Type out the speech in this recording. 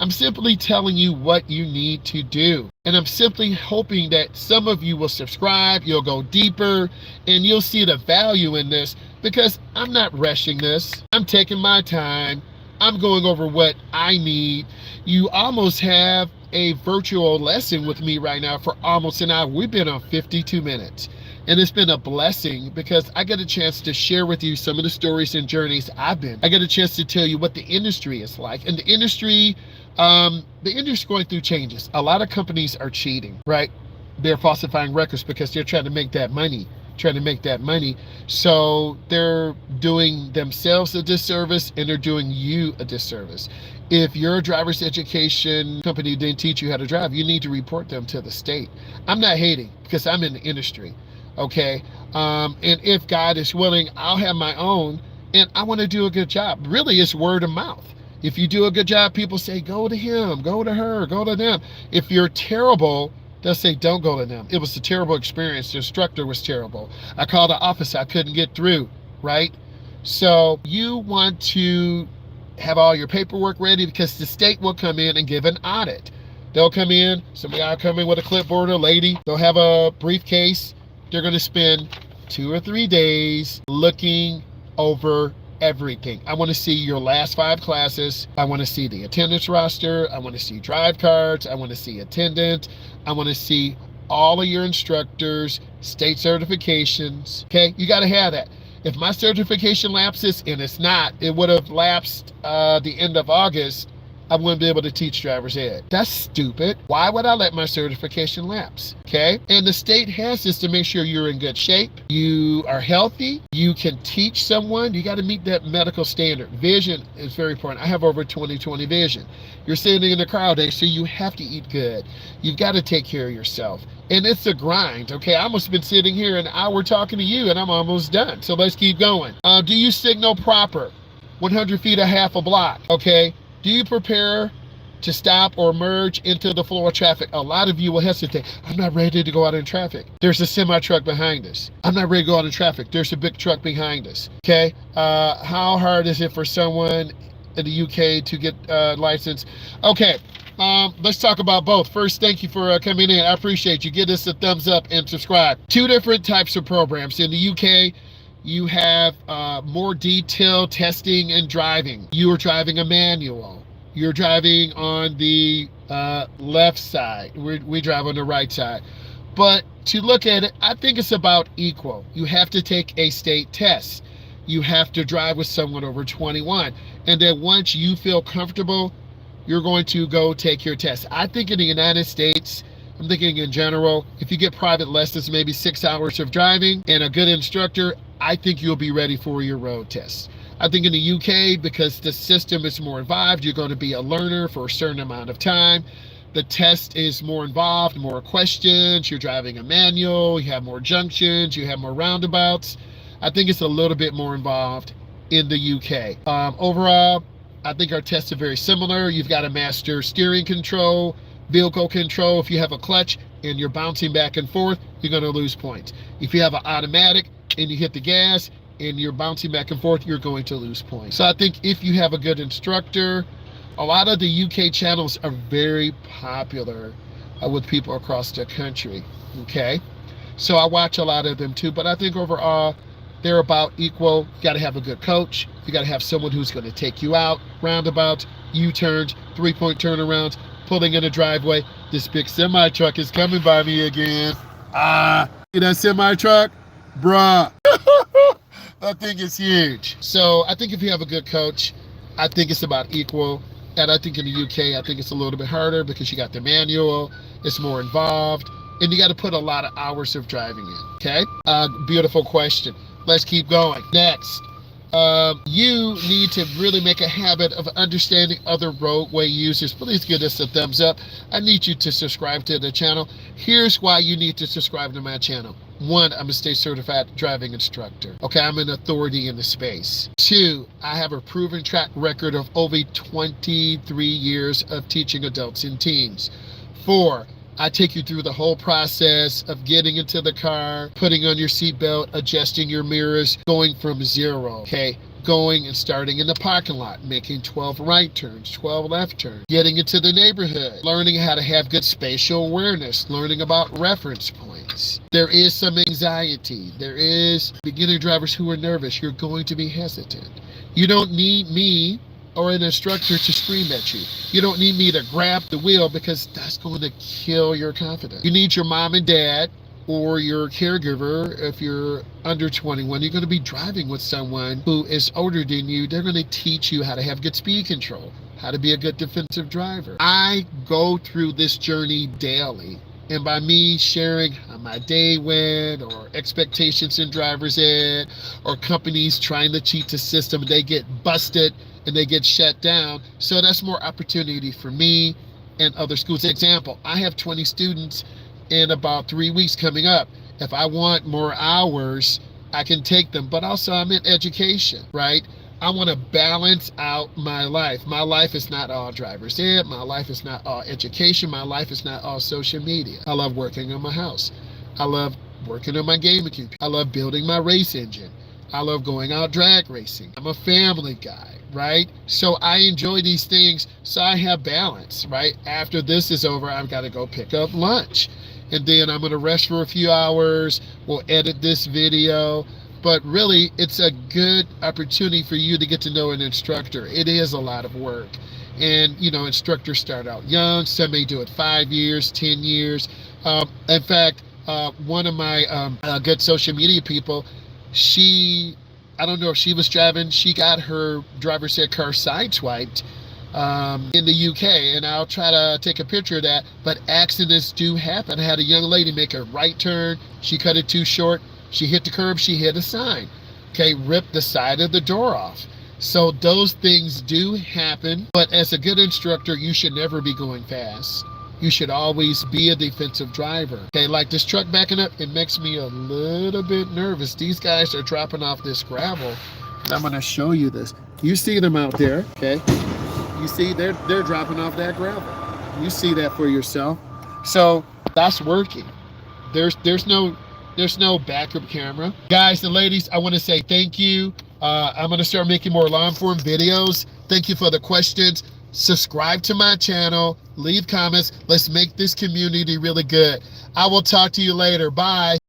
I'm simply telling you what you need to do. And I'm simply hoping that some of you will subscribe, you'll go deeper, and you'll see the value in this, because I'm not rushing this. I'm taking my time. I'm going over what I need. You almost have a virtual lesson with me right now for almost an hour. We've been on 52 minutes. And it's been a blessing because I get a chance to share with you some of the stories and journeys I've been. I get a chance to tell you what the industry is like. And the industry is going through changes. A lot of companies are cheating, right? They're falsifying records because they're trying to make that money. So they're doing themselves a disservice and they're doing you a disservice. If your driver's education company didn't teach you how to drive, you need to report them to the state. I'm not hating because I'm in the industry. Okay, and if God is willing, I'll have my own, and I want to do a good job. Really, it's word of mouth. If you do a good job, people say, go to him, go to her, go to them. If you're terrible, they'll say, don't go to them. It was a terrible experience. The instructor was terrible. I called the office. I couldn't get through, right? So you want to have all your paperwork ready because the state will come in and give an audit. They'll come in, somebody will come in with a clipboard, a lady. They'll have a briefcase. They're going to spend 2 or 3 days looking over everything. I want to see your last 5 classes. I want to see the attendance roster. I want to see drive cards. I want to see attendant. I want to see all of your instructors, state certifications. Okay, you got to have that. If my certification lapses, and it's not, it would have lapsed the end of August, I wouldn't be able to teach driver's ed. That's stupid. Why would I let my certification lapse? Okay? And the state has this to make sure you're in good shape, you are healthy, you can teach someone. You got to meet that medical standard. Vision is very important. I have over 20/20 vision. You're sitting in the car all day, so you have to eat good. You've got to take care of yourself. And it's a grind, okay? I almost been sitting here an hour talking to you, and I'm almost done. So let's keep going. Do you signal proper? 100 feet, a half a block, okay? Do you prepare to stop or merge into the flow of traffic? A lot of you will hesitate. I'm not ready to go out in traffic. There's a semi-truck behind us. I'm not ready to go out in traffic. There's a big truck behind us. Okay? How hard is it for someone in the UK to get license? Okay. Let's talk about both. First, thank you for coming in. I appreciate you. Give us a thumbs up and subscribe. 2 different types of programs. In the UK, you have more detailed testing and driving. You are driving a manual. You're driving on the left side. We drive on the right side. But to look at it, I think it's about equal. You have to take a state test. You have to drive with someone over 21. And then once you feel comfortable, you're going to go take your test. I think in the United States, I'm thinking in general, if you get private lessons, maybe 6 hours of driving and a good instructor, I think you'll be ready for your road test. I think in the UK, because the system is more involved, you're going to be a learner for a certain amount of time. The test is more involved, more questions. You're driving a manual, you have more junctions, you have more roundabouts. I think it's a little bit more involved in the UK. Overall, I think our tests are very similar. You've got to master steering control, vehicle control. If you have a clutch and you're bouncing back and forth, you're going to lose points. If you have an automatic and you hit the gas and you're bouncing back and forth, you're going to lose points. So I think if you have a good instructor, a lot of the UK channels are very popular with people across the country, okay? So I watch a lot of them too, but I think overall, they're about equal. You got to have a good coach. You got to have someone who's going to take you out, roundabouts, U-turns, 3-point turnarounds, pulling in a driveway. This big semi-truck is coming by me again. See that semi-truck? Bruh. That thing is huge. So I think if you have a good coach, I think it's about equal. And I think in the UK, I think it's a little bit harder because you got the manual, it's more involved, and you got to put a lot of hours of driving in, okay? Beautiful question. Let's keep going. Next, you need to really make a habit of understanding other roadway users. Please give us a thumbs up. I need you to subscribe to the channel. Here's why you need to subscribe to my channel. 1, I'm a state certified driving instructor. Okay, I'm an authority in the space. 2, I have a proven track record of over 23 years of teaching adults and teens. 4, I take you through the whole process of getting into the car, putting on your seatbelt, adjusting your mirrors, going from 0, okay, going and starting in the parking lot, making 12 right turns, 12 left turns, getting into the neighborhood, learning how to have good spatial awareness, learning about reference points. There is some anxiety. There is beginner drivers who are nervous. You're going to be hesitant. You don't need me or an instructor to scream at you. You don't need me to grab the wheel, because that's going to kill your confidence. You need your mom and dad or your caregiver. If you're under 21, you're going to be driving with someone who is older than you. They're going to teach you how to have good speed control, how to be a good defensive driver. I go through this journey daily. And by me sharing how my day went, or expectations in driver's ed, or companies trying to cheat the system, they get busted and they get shut down. So that's more opportunity for me and other schools. Example, I have 20 students in about 3 weeks coming up. If I want more hours, I can take them, but also I'm in education, right? I want to balance out my life. My life is not all driver's ed. My life is not all education. My life is not all social media. I love working on my house. I love working on my gaming computer. I love building my race engine. I love going out drag racing. I'm a family guy, right? So I enjoy these things, so I have balance, right? After this is over, I've got to go pick up lunch. And then I'm going to rest for a few hours. We'll edit this video. But really, it's a good opportunity for you to get to know an instructor. It is a lot of work. And, you know, instructors start out young. Some may do it 5 years, 10 years. In fact, one of my good social media people, I don't know if she was driving, she got her driver's ed car sideswiped in the UK, and I'll try to take a picture of that. But accidents do happen. I had a young lady make a right turn. She cut it too short. She hit the curb. She hit a sign. Okay, ripped the side of the door off. So those things do happen. But as a good instructor, you should never be going fast. You should always be a defensive driver. Okay, like this truck backing up, it makes me a little bit nervous. These guys are dropping off this gravel, and I'm gonna show you this. You see them out there, okay? You see they're dropping off that gravel. You see that for yourself. So that's working. There's no backup camera. Guys and ladies, I want to say thank you. I'm going to start making more long-form videos. Thank you for the questions. Subscribe to my channel. Leave comments. Let's make this community really good. I will talk to you later. Bye.